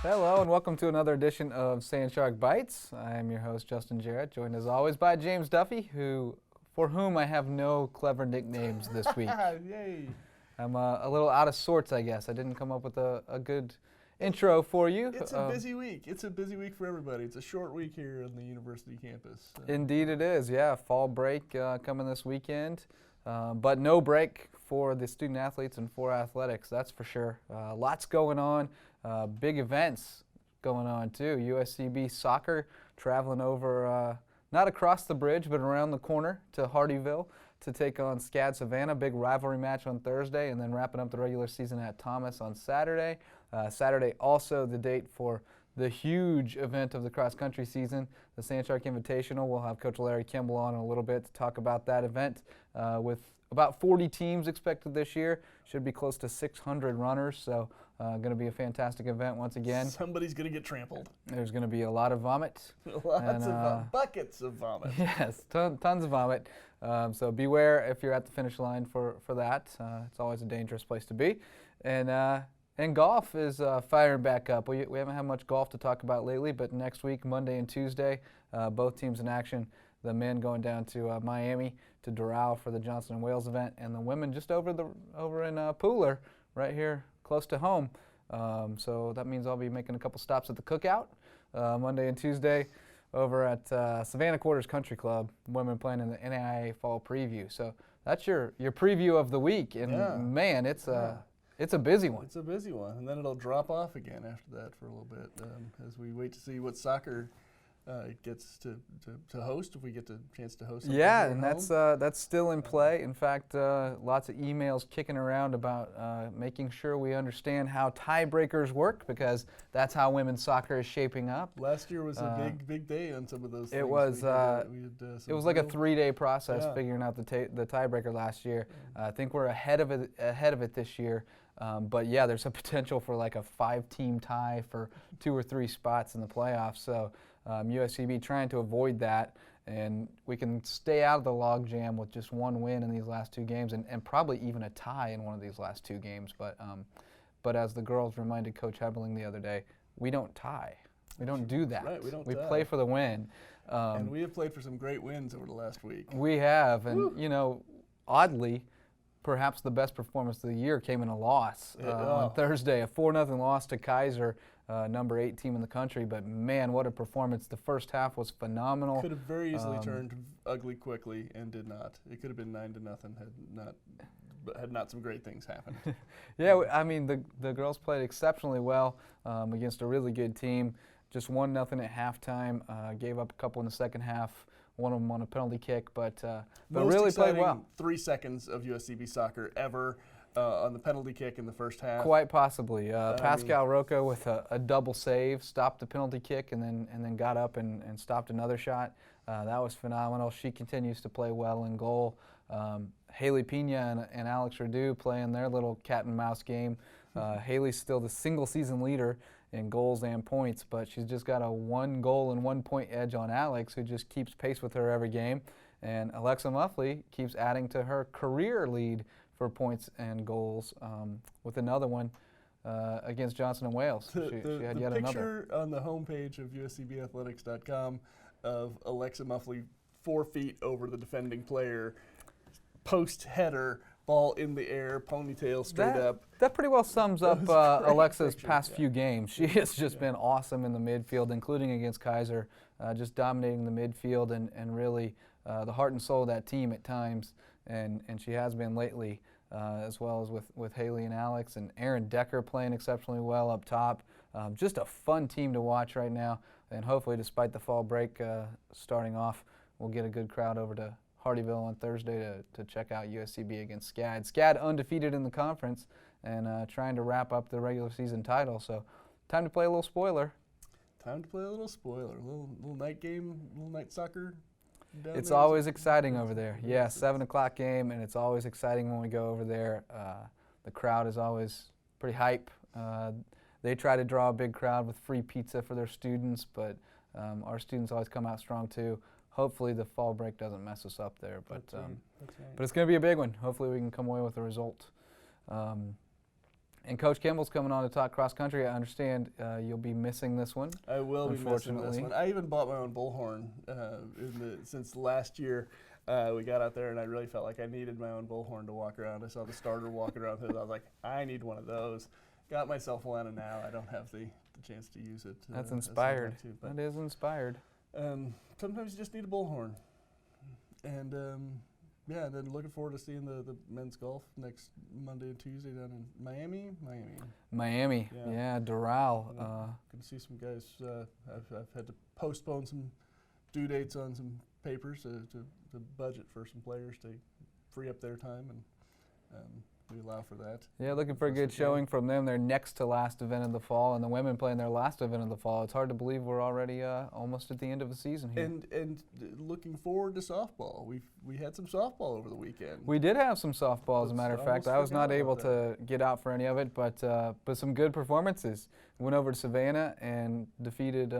Hello and welcome to another edition of Sand Shark Bites. I am your host Justin Jarrett, joined as always by James Duffy, for whom I have no clever nicknames this week. Yay! I'm a little out of sorts, I guess. I didn't come up with a good intro for you. It's a busy week. It's a busy week for everybody. It's a short week here on the university campus. Indeed it is, yeah. Fall break coming this weekend, but no break for the student athletes and for athletics, that's for sure. Lots going on, big events going on too. USCB soccer traveling over, not across the bridge, but around the corner to Hardeeville to take on SCAD Savannah. Big rivalry match on Thursday, and then wrapping up the regular season at Thomas on Saturday. Saturday also the date for the huge event of the cross-country season, the Sand Shark Invitational. We'll have Coach Larry Kimball on in a little bit to talk about that event with about 40 teams expected this year. Should be close to 600 runners, so going to be a fantastic event once again. Somebody's going to get trampled. There's going to be a lot of vomit. Lots of buckets of vomit. Yes, tons of vomit. So beware if you're at the finish line for that. It's always a dangerous place to be. And golf is firing back up. We haven't had much golf to talk about lately, but next week, Monday and Tuesday, both teams in action. The men going down to Miami to Doral for the Johnson & Wales event, and the women just over in Pooler, right here close to home. So that means I'll be making a couple stops at the Cookout Monday and Tuesday over at Savannah Quarters Country Club. Women playing in the NAIA Fall Preview. So that's your preview of the week, and yeah. Man, it's a busy one. It's a busy one, and then it'll drop off again after that for a little bit as we wait to see what soccer gets to host, if we get the chance to host. Yeah, and that's still in play. In fact, lots of emails kicking around about making sure we understand how tiebreakers work, because that's how women's soccer is shaping up. Last year was a big day on some of those things. It was. It was like a 3-day process figuring out the tiebreaker last year. I think we're ahead of it this year. But yeah, there's a potential for like a 5-team tie for 2 or 3 spots in the playoffs. So USCB trying to avoid that, and we can stay out of the logjam with just 1 win in these last 2 games, and probably even a tie in one of these last 2 games. But as the girls reminded Coach Heberling the other day, we don't tie. We don't do that. Right, we don't We tie. play for the win. And we have played for some great wins over the last week. We have, and oddly, perhaps the best performance of the year came in a loss on Thursday, a 4-0 loss to Kaiser, number 8 team in the country. But man, what a performance! The first half was phenomenal. Could have very easily turned ugly quickly and did not. It could have been 9-0 had not some great things happened. Yeah, I mean the girls played exceptionally well against a really good team. Just 1-0 at halftime. Gave up a couple in the second half. One of them on a penalty kick, but really played well. 3 seconds of USCB soccer ever on the penalty kick in the first half. Quite possibly. Pascal Rocco with a double save, stopped the penalty kick, and then got up and stopped another shot. That was phenomenal. She continues to play well in goal. Haley Pena and Alex Radu playing their little cat and mouse game. Haley's still the single season leader in goals and points, but she's just got a 1 goal and 1 point edge on Alex, who just keeps pace with her every game. And Alexa Muffley keeps adding to her career lead for points and goals with another one against Johnson & Wales. She had yet another. The picture on the homepage of uscbathletics.com of Alexa Muffley 4 feet over the defending player, post header, ball in the air, ponytail straight up. That pretty well sums up Alexa's past few games. She has just been awesome in the midfield, including against Kaiser, just dominating the midfield and really the heart and soul of that team at times. And she has been lately, as well as with Haley and Alex, and Aaron Decker playing exceptionally well up top. Just a fun team to watch right now. And hopefully, despite the fall break starting off, we'll get a good crowd over to Hardeeville on Thursday to check out USCB against SCAD. SCAD undefeated in the conference and trying to wrap up the regular season title. So time to play a little spoiler. Time to play a little spoiler, a little night game, little night soccer. It's always exciting over there. Yeah, 7 o'clock game, and it's always exciting when we go over there. The crowd is always pretty hype. They try to draw a big crowd with free pizza for their students, but our students always come out strong too. Hopefully the fall break doesn't mess us up there, but That's right. but it's going to be a big one. Hopefully we can come away with a result. And Coach Kimball's coming on to talk cross country. I understand you'll be missing this one. I will be missing this one. I even bought my own bullhorn since last year. We got out there, and I really felt like I needed my own bullhorn to walk around. I saw the starter walking around with it. I was like, I need one of those. Got myself one, and now I don't have the chance to use it. That's inspired. That is inspired. Sometimes you just need a bullhorn. And yeah, and then looking forward to seeing the men's golf next Monday and Tuesday down in Miami. Yeah, Doral. Going to see some guys. I've had to postpone some due dates on some papers to budget for some players to free up their time, and we allow for that. Yeah, looking for a good showing from them. Their next to last event of the fall, and the women playing their last event of the fall. It's hard to believe we're already almost at the end of the season here. And looking forward to softball. We had some softball over the weekend. We did have some softball, as a matter of fact. I was not able to get out for any of it, but some good performances. Went over to Savannah and defeated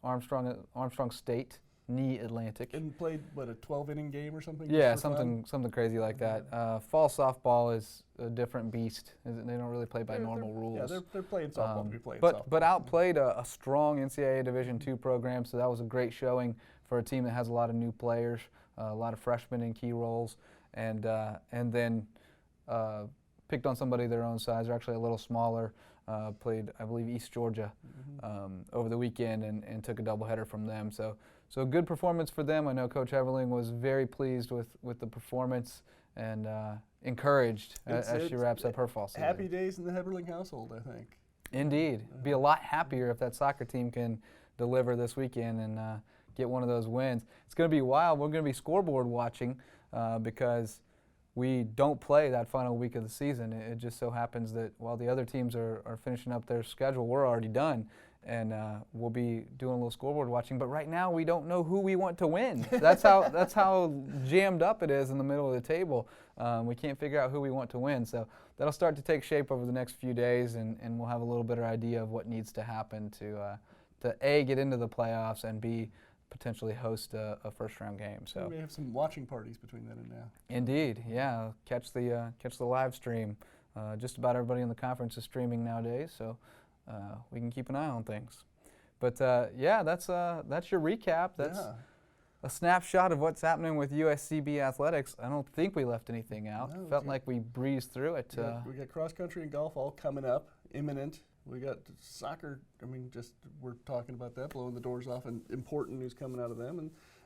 Armstrong State. Knee Atlantic. And played, what, a 12-inning game or something? Yeah, something crazy like that. Fall softball is a different beast. They don't really play by normal rules. Yeah, they're playing softball to be playing softball. But outplayed a strong NCAA Division II program, so that was a great showing for a team that has a lot of new players, a lot of freshmen in key roles, and then picked on somebody their own size. They're actually a little smaller. Played, I believe, East Georgia over the weekend and took a doubleheader from them. So a good performance for them. I know Coach Everling was very pleased with the performance and encouraged as she wraps up her fall season. Happy days in the Everling household, I think. Indeed. Be a lot happier if that soccer team can deliver this weekend and get one of those wins. It's going to be wild. We're going to be scoreboard watching because we don't play that final week of the season. It just so happens that while the other teams are finishing up their schedule, we're already done. And we'll be doing a little scoreboard watching. But right now, we don't know who we want to win. That's how jammed up it is in the middle of the table. We can't figure out who we want to win. So that'll start to take shape over the next few days, and we'll have a little better idea of what needs to happen to A, get into the playoffs, and B, potentially host a first-round game. So we may have some watching parties between then and now. Indeed, yeah. Catch the live stream. Just about everybody in the conference is streaming nowadays, so we can keep an eye on things. But yeah, that's your recap. That's a snapshot of what's happening with USCB athletics. I don't think we left anything out. No, felt like we breezed through it. We got cross country and golf all coming up, imminent. We got soccer. I mean, we're talking about that, blowing the doors off, and important news coming out of them,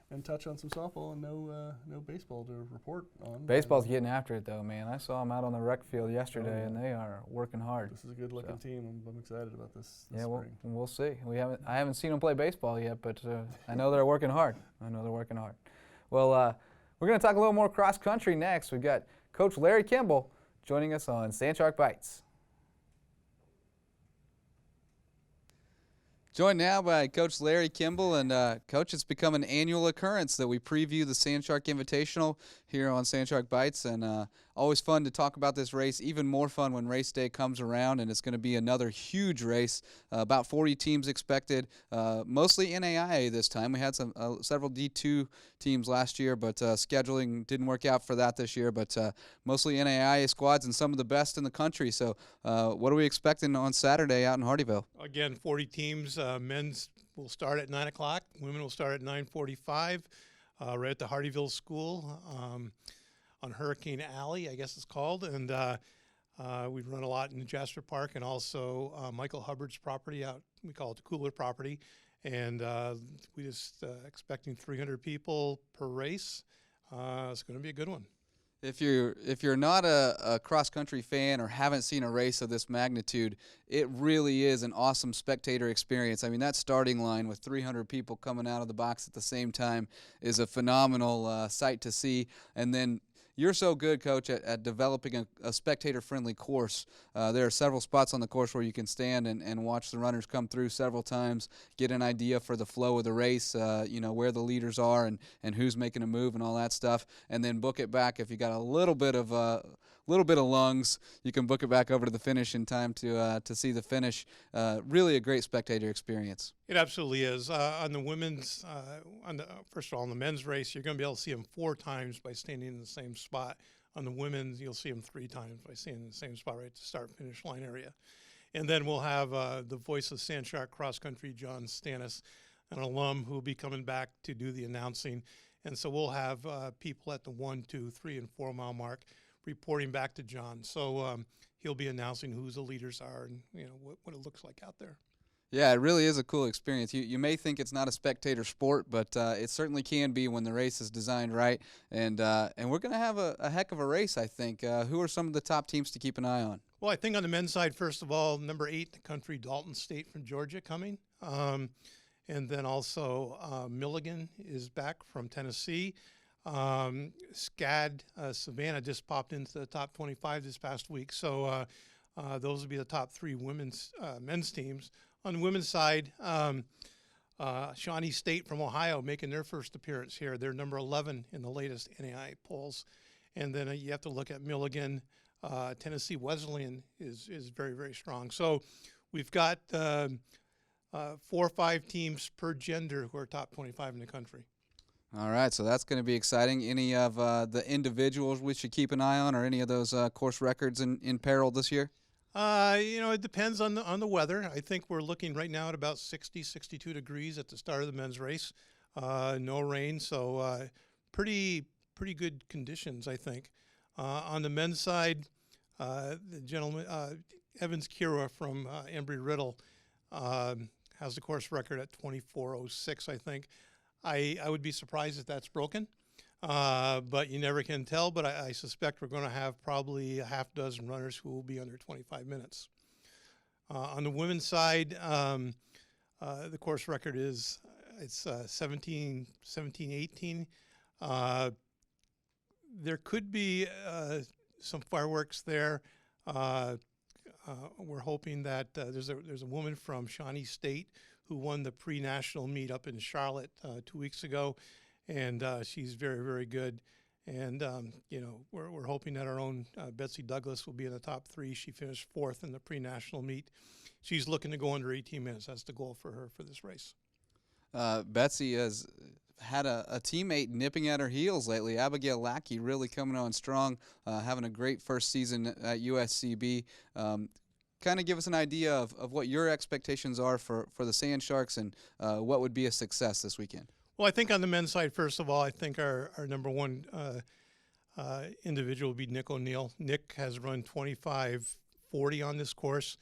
and touch on some softball, and no baseball to report on. Baseball's getting after it, though, man. I saw them out on the rec field yesterday, and they are working hard. This is a good-looking team. I'm excited about this yeah, spring. We'll see. I haven't seen them play baseball yet, but I know they're working hard. Well, we're going to talk a little more cross country next. We've got Coach Larry Kimball joining us on Sandshark Bites. Joined now by Coach Larry Kimball, and Coach, it's become an annual occurrence that we preview the Sandshark Invitational here on Sandshark Bites, and always fun to talk about this race. Even more fun when race day comes around, and it's going to be another huge race. About 40 teams expected, mostly NAIA this time. We had several D2 teams last year, but scheduling didn't work out for that this year. But mostly NAIA squads and some of the best in the country. So what are we expecting on Saturday out in Hardeeville? Again, 40 teams. Men's will start at 9 o'clock. Women will start at 9:45. Right at the Hardeeville School on Hurricane Alley, I guess it's called. And we run a lot in Jasper Park, and also Michael Hubbard's property out, we call it the Cooler property. And we just expecting 300 people per race. It's going to be a good one. If you're not a cross-country fan or haven't seen a race of this magnitude, it really is an awesome spectator experience. I mean, that starting line with 300 people coming out of the box at the same time is a phenomenal sight to see. And then you're so good, Coach, at developing a spectator-friendly course. There are several spots on the course where you can stand and watch the runners come through several times, get an idea for the flow of the race, where the leaders are and who's making a move and all that stuff, and then book it back. If you got a little bit of lungs, you can book it back over to the finish in time to see the finish. Really a great spectator experience. It absolutely is. On the women's, first of all, on the men's race, you're going to be able to see them 4 times by standing in the same spot On the women's, you'll see them 3 times by seeing the same spot right at the start-finish line area. And then we'll have the voice of Sand Shark Cross Country, John Stannis, an alum who will be coming back to do the announcing. And so we'll have people at the 1, 2, 3, and 4 mile mark reporting back to John. So he'll be announcing who the leaders are and what it looks like out there. Yeah, it really is a cool experience. You may think it's not a spectator sport, but it certainly can be when the race is designed right. And we're going to have a heck of a race, I think. Who are some of the top teams to keep an eye on? Well, I think on the men's side, first of all, number 8 in the country, Dalton State from Georgia coming. And then also Milligan is back from Tennessee. SCAD Savannah just popped into the top 25 this past week. So those will be the top 3 men's teams. On the women's side, Shawnee State from Ohio making their first appearance here. They're number 11 in the latest NAI polls. And then you have to look at Milligan. Tennessee Wesleyan is very, very strong. So we've got 4 or 5 teams per gender who are top 25 in the country. All right, so that's going to be exciting. Any of the individuals we should keep an eye on, or any of those course records in peril this year? It depends on the weather. I think we're looking right now at about 60, 62 degrees at the start of the men's race. No rain, so pretty good conditions, I think. On the men's side, the gentleman, Evans Kira from Embry-Riddle, has the course record at 24:06, I think. I would be surprised if that's broken, but you never can tell. But I suspect we're going to have probably a half dozen runners who will be under 25 minutes. On the women's side, the course record is 17:18. There could be some fireworks there. We're hoping that there's a woman from Shawnee State who won the pre-national meet up in Charlotte 2 weeks ago, and she's very, very good. And we're hoping that our own Betsy Douglas will be in the top 3. She finished 4th in the pre-national meet. She's looking to go under 18 minutes. That's the goal for her for this race. Betsy has had a teammate nipping at her heels lately. Abigail Lackey really coming on strong, having a great first season at USCB. Kind of give us an idea of what your expectations are for the Sand Sharks and what would be a success this weekend. Well, I think on the men's side, first of all, I think our number 1 individual will be Nick O'Neill. Nick has run 25:40 on this course,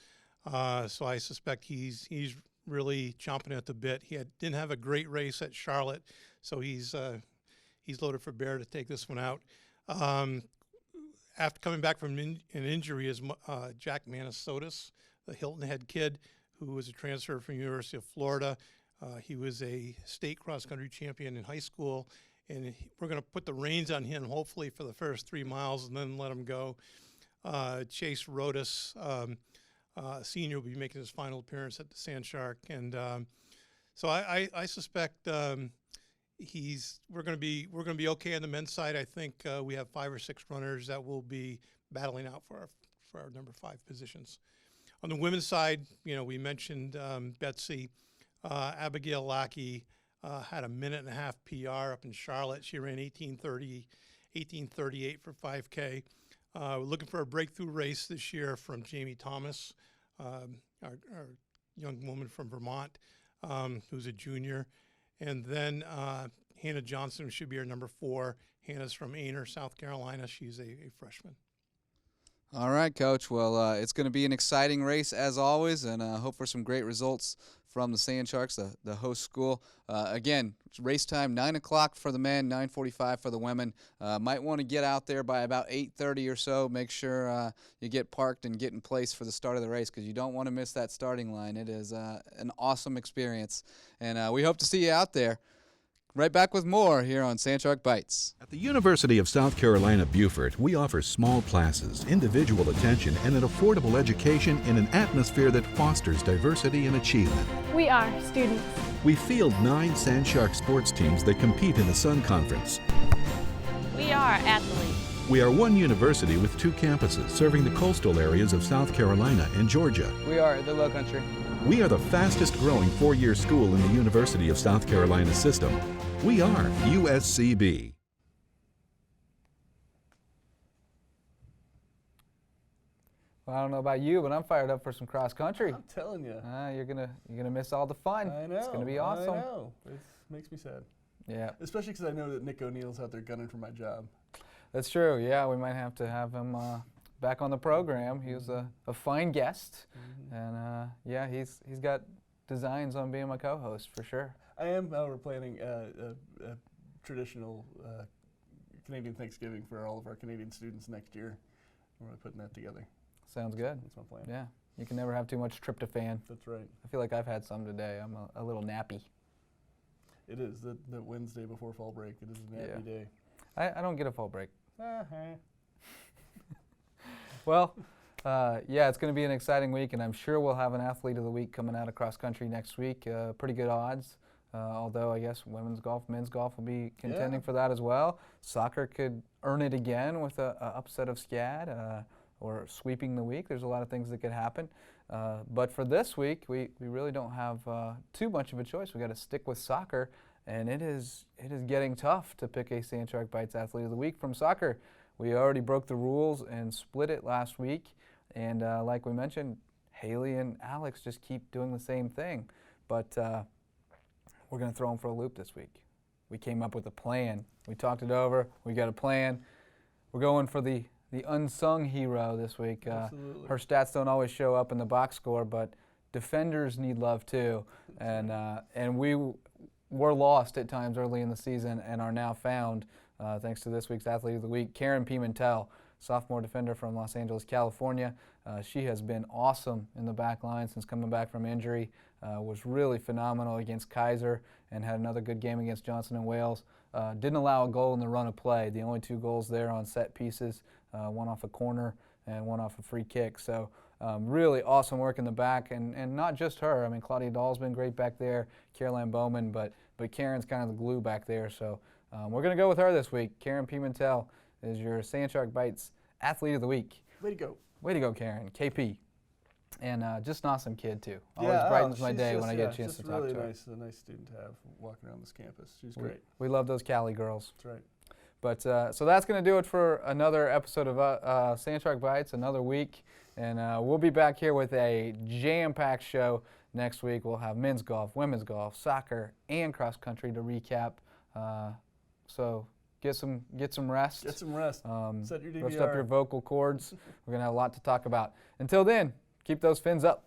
so I suspect he's really chomping at the bit. He didn't have a great race at Charlotte, so he's loaded for bear to take this one out. After coming back from an injury is Jack Manisotis, the Hilton Head kid, who was a transfer from University of Florida. He was a state cross-country champion in high school, and we're going to put the reins on him hopefully for the first 3 miles and then let him go. Chase Rodas, senior, will be making his final appearance at the Sand Shark, and so I suspect we're going to be okay on the men's side. I think we have 5 or 6 runners that will be battling out for our number 5 positions. On the women's side, we mentioned Betsy. Abigail Lackey had a 1.5-minute PR up in Charlotte. She ran 18:38 for 5K. We're looking for a breakthrough race this year from Jamie Thomas, our young woman from Vermont, who's a junior. And then Hannah Johnson should be our number 4. Hannah's from Ainer, South Carolina. She's a freshman. All right, Coach. Well, it's going to be an exciting race as always, and hope for some great results from the Sand Sharks, the host school. Again, race time, 9 o'clock for the men, 9:45 for the women. Might want to get out there by about 8:30 or so. Make sure you get parked and get in place for the start of the race because you don't want to miss that starting line. It is an awesome experience, and we hope to see you out there. Right back with more here on Sand Shark Bites. At the University of South Carolina, Beaufort, we offer small classes, individual attention, and an affordable education in an atmosphere that fosters diversity and achievement. We are students. We field 9 Sand Shark sports teams that compete in the Sun Conference. We are athletes. We are one university with 2 campuses serving the coastal areas of South Carolina and Georgia. We are the Low Country. We are the fastest growing 4-year school in the University of South Carolina system. We are USCB. Well, I don't know about you, but I'm fired up for some cross country. I'm telling you. You're gonna miss all the fun. I know. It's gonna be awesome. I know. It makes me sad. Yeah, Especially because I know that Nick O'Neill's out there gunning for my job. that's true. Yeah, we might have to have him back on the program. He was a fine guest, and yeah, he's got designs on being my co-host for sure. I am. We're planning a traditional Canadian Thanksgiving for all of our Canadian students next year. We're really putting that together. Sounds good. That's my plan. Yeah, you can never have too much tryptophan. That's right. I feel like I've had some today. I'm a little nappy. It is the Wednesday before fall break. It is a nappy day. I don't get a fall break. Uh-huh. Well, yeah, it's going to be an exciting week, and I'm sure we'll have an athlete of the week coming out of cross country next week. Pretty good odds, although I guess women's golf, men's golf will be contending for that as well. Soccer could earn it again with a upset of SCAD or sweeping the week. There's a lot of things that could happen. But for this week, we really don't have too much of a choice. We got to stick with soccer, and it is getting tough to pick a Sand Shark Bites Athlete of the Week from soccer. We already broke the rules and split it last week, and like we mentioned, Haley and Alex just keep doing the same thing. But we're going to throw them for a loop this week. We came up with a plan. We talked it over. We got a plan. We're going for the unsung hero this week. Absolutely. Her stats don't always show up in the box score, but defenders need love too. And we were lost at times early in the season and are now found thanks to this week's Athlete of the Week, Karen Pimentel, sophomore defender from Los Angeles, California. She has been awesome in the back line since coming back from injury. Was really phenomenal against Kaiser and had another good game against Johnson and Wales. Didn't allow a goal in the run of play. The only 2 goals there on set pieces, one off a corner and one off a free kick. So really awesome work in the back, and not just her. I mean, Claudia Dahl's been great back there, Caroline Bowman, but Karen's kind of the glue back there. So we're going to go with her this week. Karen Pimentel is your Sand Shark Bites Athlete of the Week. Way to go. Way to go, Karen. KP. And just an awesome kid, too. Always brightens my day when I get a chance to talk really to her. A nice student to have walking around this campus. She's great. We love those Cali girls. That's right. But so that's going to do it for another episode of Sand Shark Bites, another week. And we'll be back here with a jam-packed show next week. We'll have men's golf, women's golf, soccer, and cross country to recap. So get some rest. Get some rest. Set your DVR. Rest up your vocal cords. We're going to have a lot to talk about. Until then, keep those fins up.